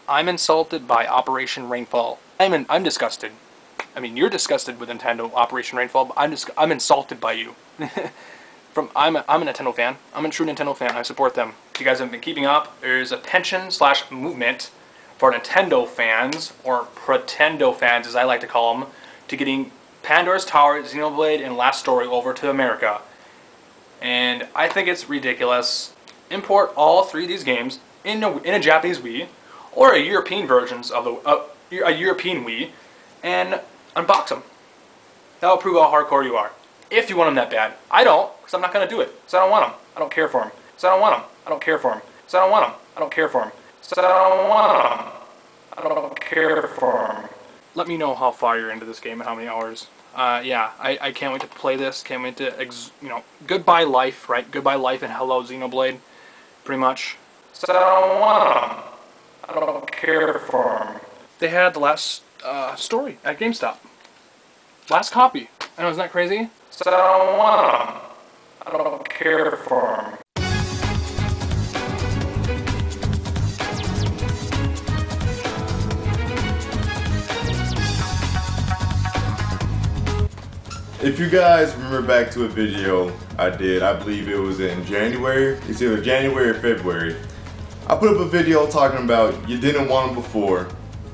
I'm insulted by Operation Rainfall. I'm disgusted. I mean, you're disgusted with Nintendo Operation Rainfall, but I'm insulted by you. I'm a Nintendo fan. I'm a true Nintendo fan. I support them. If you guys haven't been keeping up, there's a pension/movement for Nintendo fans, or Pretendo fans as I like to call them, to getting Pandora's Tower, Xenoblade, and Last Story over to America. And I think it's ridiculous. Import all three of these games in a Japanese Wii, or a European versions of a European Wii, and unbox them. That'll prove how hardcore you are. If you want them that bad. I don't, because I'm not going to do it. So I don't want them. I don't care for them. So I don't want them. I don't care for them. So I don't want them. I don't care for them. So I don't want them. I don't care for them. Let me know how far you're into this game and how many hours. Yeah, I can't wait to play this. Can't wait to, goodbye life, right? Goodbye life and hello Xenoblade, pretty much. So I don't want them. I don't care for them. They had the last story at GameStop. Last copy. I know, isn't that crazy? So I don't want them. I don't care for them. If you guys remember back to a video I did, I believe it was in January, it's either January or February. I put up a video talking about you didn't want them before,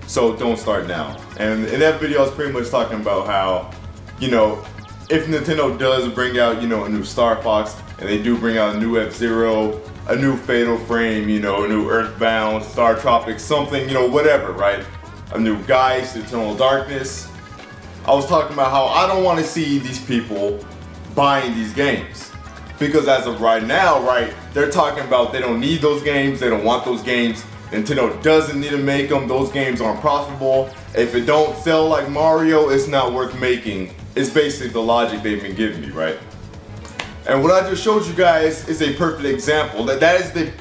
so don't start now. And in that video I was pretty much talking about how, if Nintendo does bring out, a new Star Fox, and they do bring out a new F-Zero, a new Fatal Frame, a new Earthbound, Star Tropics, something, whatever, right? A new Geist, Eternal Darkness. I was talking about how I don't want to see these people buying these games. Because as of right now, right, they're talking about they don't need those games, they don't want those games, Nintendo doesn't need to make them, those games aren't profitable. If it don't sell like Mario, it's not worth making. It's basically the logic they've been giving me, right? And what I just showed you guys is a perfect example. That is the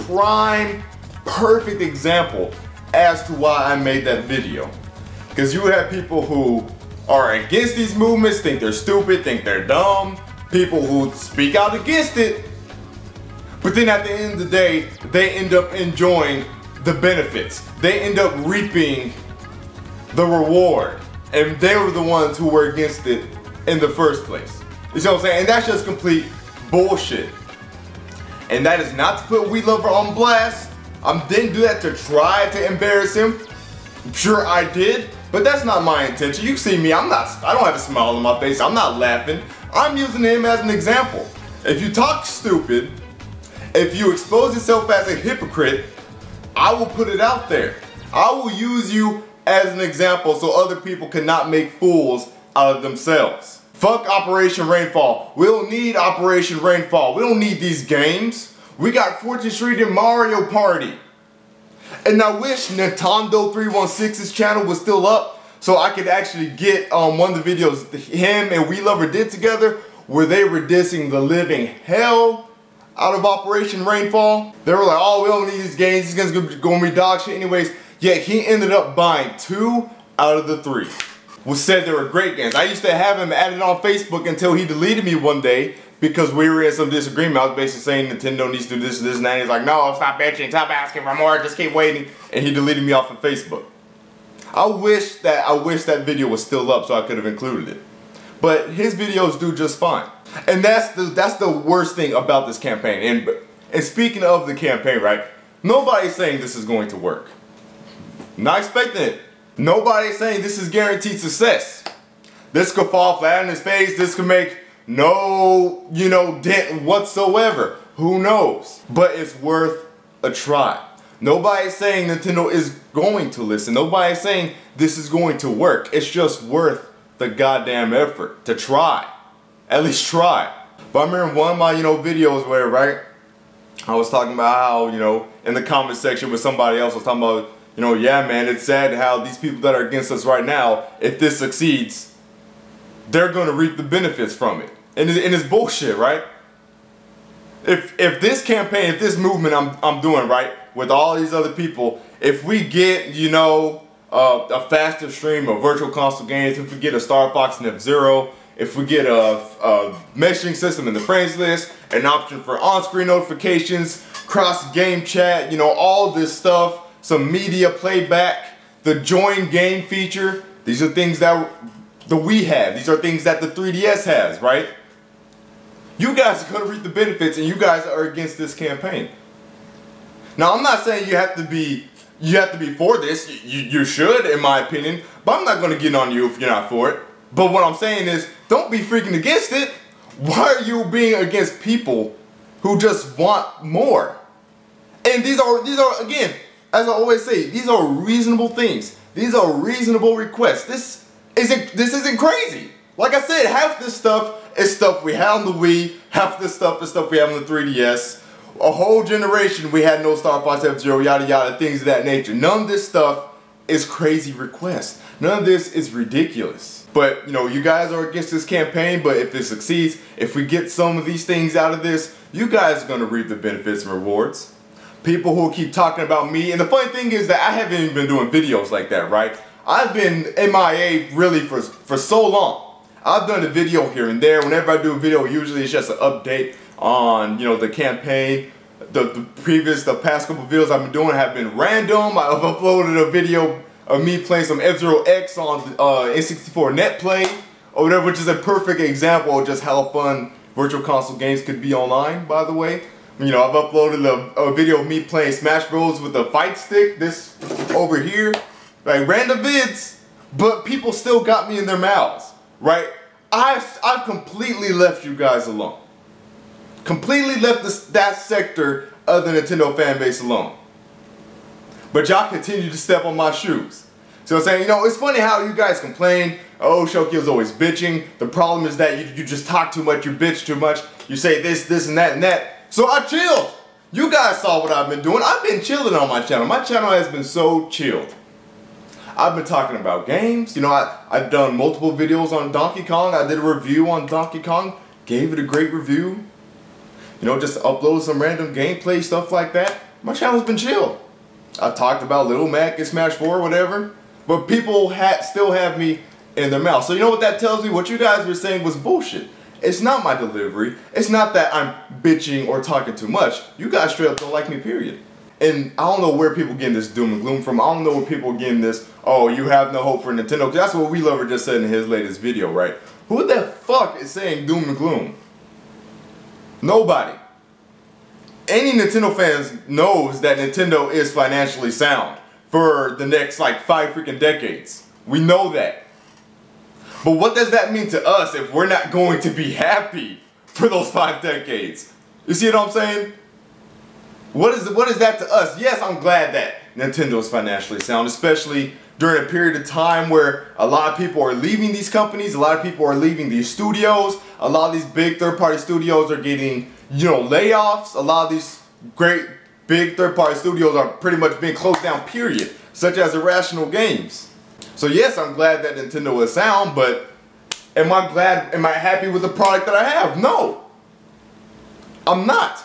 prime perfect example as to why I made that video. Because you have people who are against these movements, think they're stupid, think they're dumb. People who speak out against it. But then at the end of the day, they end up enjoying the benefits. They end up reaping the reward. And they were the ones who were against it in the first place. You see what I'm saying? And that's just complete bullshit. And that is not to put Wii Lover on blast. I didn't do that to try to embarrass him. I'm sure I did. But that's not my intention. You see me, I don't have a smile on my face. I'm not laughing. I'm using him as an example. If you talk stupid, if you expose yourself as a hypocrite, I will put it out there. I will use you as an example so other people cannot make fools out of themselves. Fuck Operation Rainfall. We don't need Operation Rainfall. We don't need these games. We got Fortune Street and Mario Party. And I wish Nintendo 316's channel was still up so I could actually get one of the videos him and Wii Lover did together where they were dissing the living hell out of Operation Rainfall. They were like, oh, we don't need these games, these games are gonna be dog shit anyways. Yet he ended up buying 2 out of the 3. Who said they were great games. I used to have him added on Facebook until he deleted me one day because we were in some disagreement. I was basically saying Nintendo needs to do this, and that. He's like, no, stop bitching, stop asking for more, just keep waiting. And he deleted me off of Facebook. I wish that video was still up so I could have included it. But his videos do just fine. And that's the worst thing about this campaign. And speaking of the campaign, right? Nobody's saying this is going to work. Not expecting it. Nobody's saying this is guaranteed success. This could fall flat on his face. This could make no, dent whatsoever. Who knows? But it's worth a try. Nobody's saying Nintendo is going to listen. Nobody's saying this is going to work. It's just worth the goddamn effort to try. At least try. But I remember one of my, videos where, right, I was talking about how, in the comment section with somebody else was talking about, yeah, man, it's sad how these people that are against us right now, if this succeeds, they're going to reap the benefits from it. And it's bullshit, right? If this campaign, if this movement I'm doing, right, with all these other people, if we get, a faster stream of virtual console games, if we get a Star Fox and F-Zero, if we get a messaging system in the friends list, an option for on-screen notifications, cross-game chat, all this stuff, some media playback, the join game feature. These are things that the Wii have. These are things that the 3DS has, right? You guys are going to reap the benefits, and you guys are against this campaign. Now, I'm not saying you have to be for this. You should, in my opinion, but I'm not going to get on you if you're not for it. But what I'm saying is, don't be freaking against it. Why are you being against people who just want more? And these are again, as I always say, these are reasonable things. These are reasonable requests. This isn't crazy. Like I said, half this stuff is stuff we had on the Wii. Half this stuff is stuff we have on the 3DS. A whole generation we had no Star Fox F-Zero, yada yada, things of that nature. None of this stuff is crazy requests. None of this is ridiculous. But, you know, you guys are against this campaign, but if it succeeds, if we get some of these things out of this, you guys are going to reap the benefits and rewards. People who keep talking about me, and the funny thing is that I haven't even been doing videos like that, right? I've been MIA really for so long. I've done a video here and there. Whenever I do a video, usually it's just an update on, you know, the campaign. The past couple videos I've been doing have been random. I've uploaded a video of me playing some F-Zero X on N64 Net Play or whatever, which is a perfect example of just how fun virtual console games could be online, by the way. You know, I've uploaded a video of me playing Smash Bros with a fight stick, this over here, like random vids, but people still got me in their mouths, right? I've completely left you guys alone. Completely left that sector of the Nintendo fan base alone. But y'all continue to step on my shoes. So I'm saying, you know, it's funny how you guys complain, oh, Shokio's always bitching. The problem is that you just talk too much, you bitch too much, you say this and that and that. So I chilled. You guys saw what I've been doing. I've been chilling on my channel. My channel has been so chilled. I've been talking about games. You know, I've done multiple videos on Donkey Kong. I did a review on Donkey Kong. Gave it a great review. You know, just upload some random gameplay, stuff like that. My channel's been chill. I talked about Little Mac and Smash 4 or whatever. But people still have me in their mouth. So you know what that tells me? What you guys were saying was bullshit. It's not my delivery. It's not that I'm bitching or talking too much. You guys straight up don't like me, period. And I don't know where people getting this doom and gloom from. I don't know where people are getting this, oh, you have no hope for Nintendo. Because that's what WeLover just said in his latest video, right? Who the fuck is saying doom and gloom? Nobody. Any Nintendo fans knows that Nintendo is financially sound for the next like 5 freaking decades. We know that. But what does that mean to us if we're not going to be happy for those 5 decades? You see what I'm saying? What is that to us? Yes, I'm glad that Nintendo is financially sound, especially during a period of time where a lot of people are leaving these companies, a lot of people are leaving these studios, a lot of these big third-party studios are getting, you know, layoffs. A lot of these great big third-party studios are pretty much being closed down, period, such as Irrational Games. So yes, I'm glad that Nintendo is sound, but am I happy with the product that I have? No. I'm not.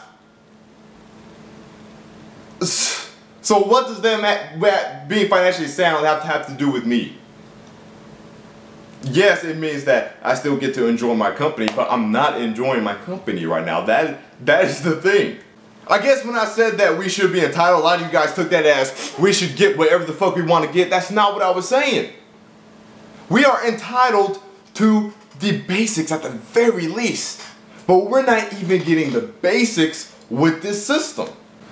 So what does that being financially sound have to do with me? Yes, it means that I still get to enjoy my company, but I'm not enjoying my company right now. That is the thing. I guess when I said that we should be entitled, a lot of you guys took that as we should get whatever the fuck we want to get. That's not what I was saying. We are entitled to the basics at the very least. But we're not even getting the basics with this system.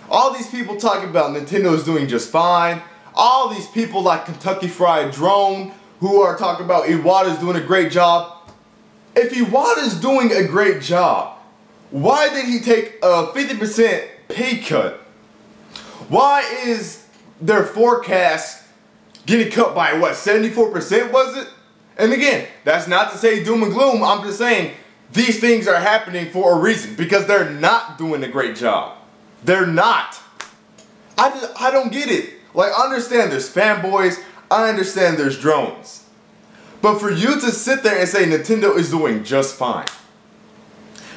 All these people talking about Nintendo is doing just fine. All these people like Kentucky Fried Drone who are talking about Iwata's doing a great job. If Iwata's doing a great job, why did he take a 50% pay cut? Why is their forecast getting cut by what, 74% was it? And again, that's not to say doom and gloom. I'm just saying these things are happening for a reason because they're not doing a great job. They're not. I don't get it. Like, I understand there's fanboys. I understand there's drones. But for you to sit there and say Nintendo is doing just fine.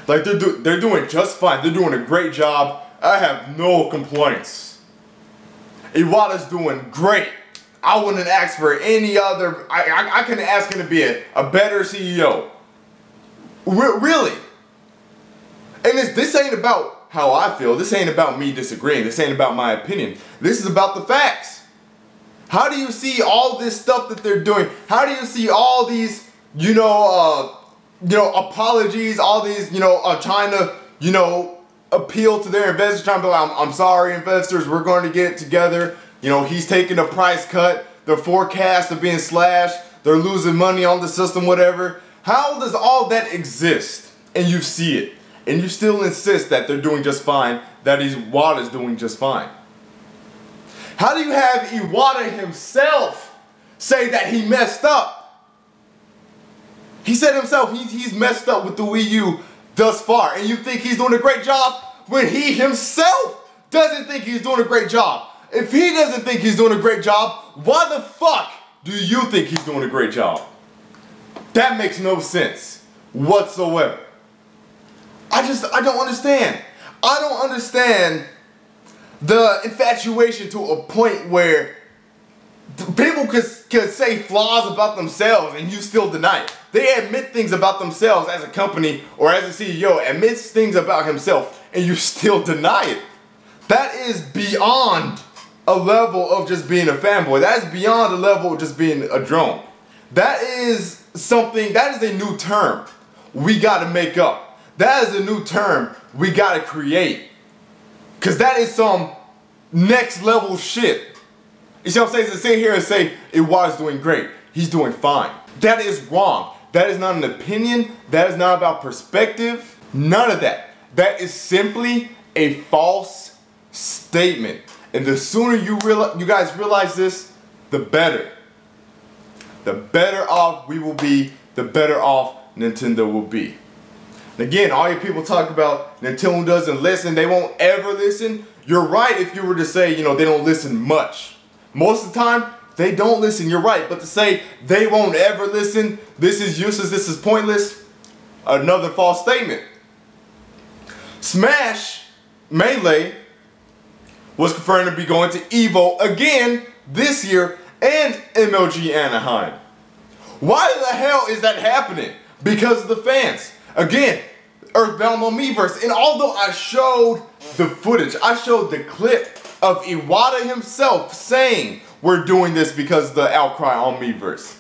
Like, they're doing just fine. They're doing a great job. I have no complaints. Iwata's doing great. I wouldn't ask for any other. I couldn't ask him to be a better CEO. Really. And this ain't about how I feel. This ain't about me disagreeing. This ain't about my opinion. This is about the facts. How do you see all this stuff that they're doing? How do you see all these, apologies, all these, trying to, appeal to their investors, trying to be like, I'm sorry, investors, we're going to get it together. He's taking a price cut. Their forecasts are being slashed. They're losing money on the system, whatever. How does all that exist? And you see it. And you still insist that they're doing just fine, that Iwata's doing just fine. How do you have Iwata himself say that he messed up? He said himself he's messed up with the Wii U thus far. And you think he's doing a great job when he himself doesn't think he's doing a great job. If he doesn't think he's doing a great job, why the fuck do you think he's doing a great job? That makes no sense whatsoever. I don't understand. I don't understand the infatuation to a point where people could say flaws about themselves and you still deny it. They admit things about themselves as a company or as a CEO, admits things about himself and you still deny it. That is beyond a level of just being a fanboy. That is beyond a level of just being a drone. That is something, that is a new term we gotta make up. That is a new term we gotta create. Cause that is some next level shit. You see what I'm saying? To sit here and say Iwata's doing great, he's doing fine. That is wrong. That is not an opinion. That is not about perspective. None of that. That is simply a false statement. And the sooner you guys realize this, the better. The better off we will be, the better off Nintendo will be. And again, all you people talk about Nintendo doesn't listen, they won't ever listen. You're right if you were to say, they don't listen much. Most of the time, they don't listen, you're right. But to say they won't ever listen, this is useless, this is pointless, another false statement. Smash Melee was confirmed to be going to EVO again this year and MLG Anaheim. Why the hell is that happening? Because of the fans. Again, Earthbound on Miiverse. And although I showed the footage, I showed the clip of Iwata himself saying we're doing this because of the outcry on Miiverse.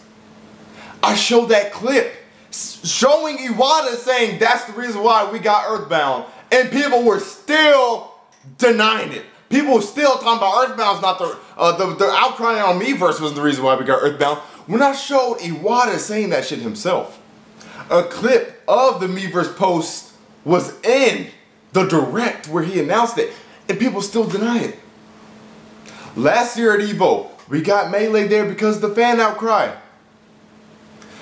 I showed that clip showing Iwata saying that's the reason why we got Earthbound. And people were still denying it. People were still talking about Earthbound's not the outcry on Miiverse was the reason why we got Earthbound. When I showed Iwata saying that shit himself. A clip of the Miiverse post was in the direct where he announced it, and people still deny it. Last year at EVO, we got Melee there because of the fan outcry.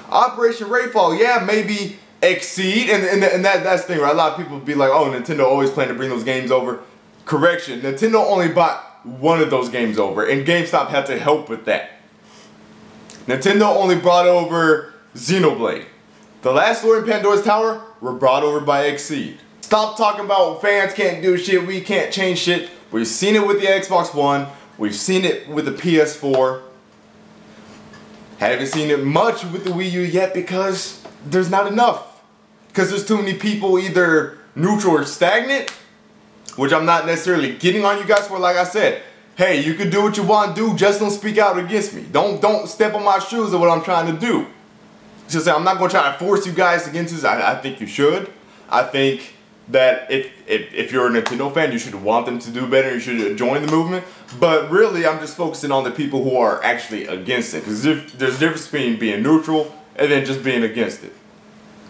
Operation Rainfall, yeah, maybe Exceed, and that's the thing, right? A lot of people be like, oh, Nintendo always plan to bring those games over. Correction, Nintendo only bought one of those games over, and GameStop had to help with that. Nintendo only brought over Xenoblade. The last story in Pandora's Tower were brought over by Exceed. Stop talking about fans can't do shit, we can't change shit. We've seen it with the Xbox One. We've seen it with the PS4. Haven't seen it much with the Wii U yet because there's not enough. Because there's too many people either neutral or stagnant, which I'm not necessarily getting on you guys for. Like I said, hey, you can do what you want to do, just don't speak out against me. Don't step on my shoes of what I'm trying to do. Just say I'm not going to try to force you guys against this. I think you should. I think that if you're a Nintendo fan, you should want them to do better. You should join the movement. But really, I'm just focusing on the people who are actually against it. Because there's a difference between being neutral and then just being against it.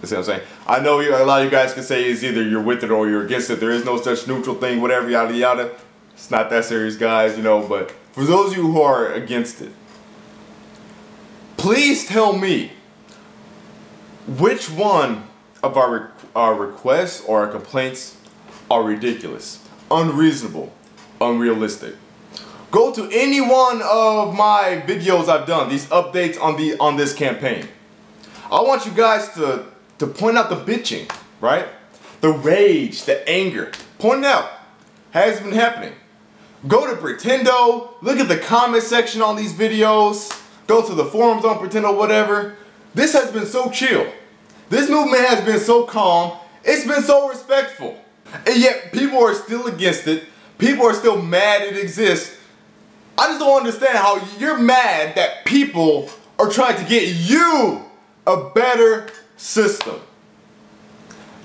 You see what I'm saying? I know a lot of you guys can say it's either you're with it or you're against it. There is no such neutral thing, whatever, yada yada. It's not that serious, guys, but for those of you who are against it, please tell me which one of our requests or our complaints are ridiculous, unreasonable, unrealistic. Go to any one of my videos I've done, these updates on this campaign. I want you guys to point out the bitching, right? The rage, the anger. Point it out. Has been happening. Go to Pretendo, look at the comment section on these videos, go to the forums on Pretendo, whatever. This has been so chill. This movement has been so calm. It's been so respectful. And yet people are still against it. People are still mad it exists. I just don't understand how you're mad that people are trying to get you a better system.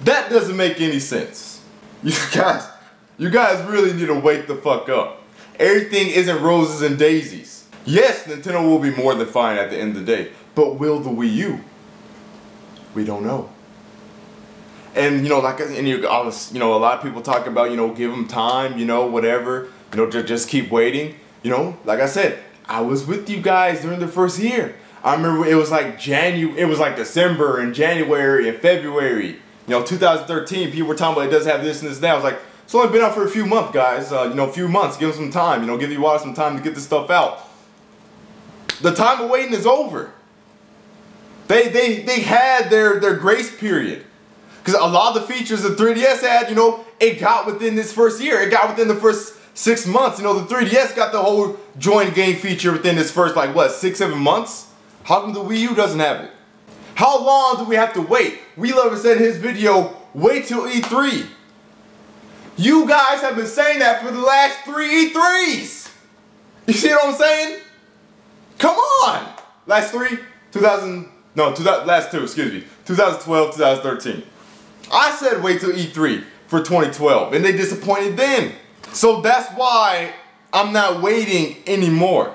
That doesn't make any sense. You guys really need to wake the fuck up. Everything isn't roses and daisies. Yes, Nintendo will be more than fine at the end of the day, but will the Wii U? We don't know. And a lot of people talk about, give them time, whatever, just keep waiting. Like I said, I was with you guys during the first year. I remember it was like December and January and February. 2013, people were talking about it doesn't have this and this and that. I was like, it's only been out for a few months, guys. A few months. Give them some time. Give you all some time to get this stuff out. The time of waiting is over. They had their grace period. Because a lot of the features the 3DS had, it got within this first year. It got within the first 6 months. The 3DS got the whole join game feature within this first, 6-7 months? How come the Wii U doesn't have it? How long do we have to wait? We Lover said in his video, wait till E3. You guys have been saying that for the last 3 E3s. You see what I'm saying? Come on. Last 2, 2012, 2013. I said wait till E3 for 2012, and they disappointed then. So that's why I'm not waiting anymore.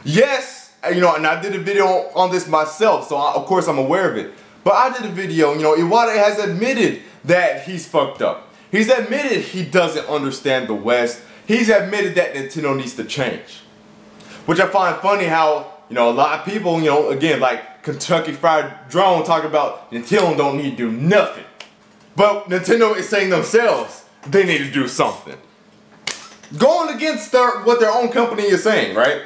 Yes, and I did a video on this myself, so of course I'm aware of it. But I did a video, Iwata has admitted that he's fucked up. He's admitted he doesn't understand the West. He's admitted that Nintendo needs to change. Which I find funny how, a lot of people, again, like Kentucky Fried Drone talk about Nintendo don't need to do nothing. But Nintendo is saying themselves they need to do something. Going against what their own company is saying, right?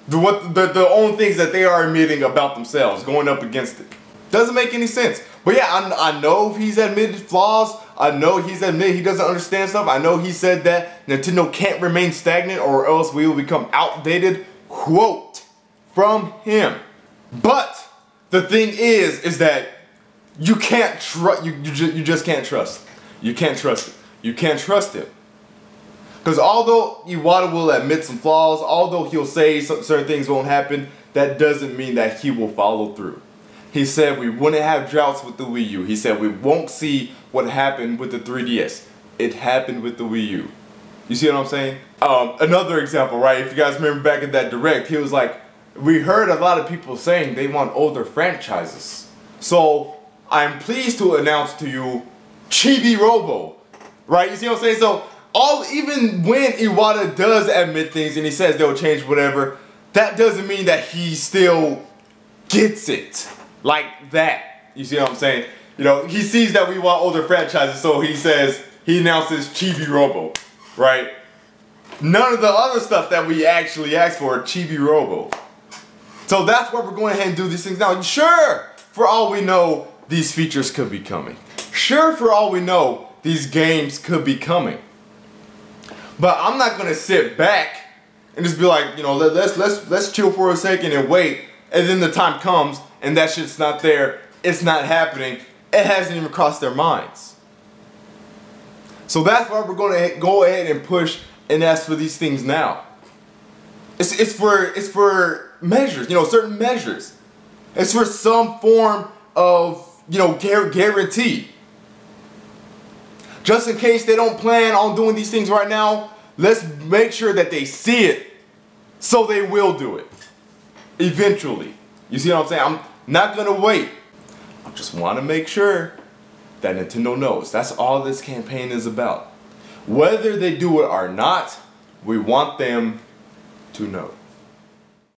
The own things that they are admitting about themselves, going up against it. Doesn't make any sense. But yeah, I know he's admitted flaws. I know he's admitted he doesn't understand stuff. I know he said that Nintendo can't remain stagnant or else we will become outdated. Quote from him. But the thing is that you can't trust, you just can't trust. You can't trust it. You can't trust him. Because although Iwata will admit some flaws, although he'll say certain things won't happen, that doesn't mean that he will follow through. He said we wouldn't have droughts with the Wii U. He said we won't see what happened with the 3DS. It happened with the Wii U. You see what I'm saying? Another example, right? If you guys remember back in that direct, he was like, we heard a lot of people saying they want older franchises. So I'm pleased to announce to you Chibi Robo. Right? You see what I'm saying? So even when Iwata does admit things and he says they'll change whatever, that doesn't mean that he still gets it like that. You see what I'm saying? He sees that we want older franchises, so he announces Chibi Robo, right? None of the other stuff that we actually asked for, Chibi Robo. So that's why we're going ahead and do these things now. Sure, for all we know, these features could be coming. Sure, for all we know, these games could be coming. But I'm not gonna sit back and just be like, let's chill for a second and wait, and then the time comes and that shit's not there, it's not happening, it hasn't even crossed their minds. So that's why we're gonna go ahead and push and ask for these things now. It's for measures, certain measures. It's for some form of, guarantee. Just in case they don't plan on doing these things right now, let's make sure that they see it so they will do it. Eventually. You see what I'm saying? I'm not going to wait. I just want to make sure that Nintendo knows. That's all this campaign is about. Whether they do it or not, we want them to know.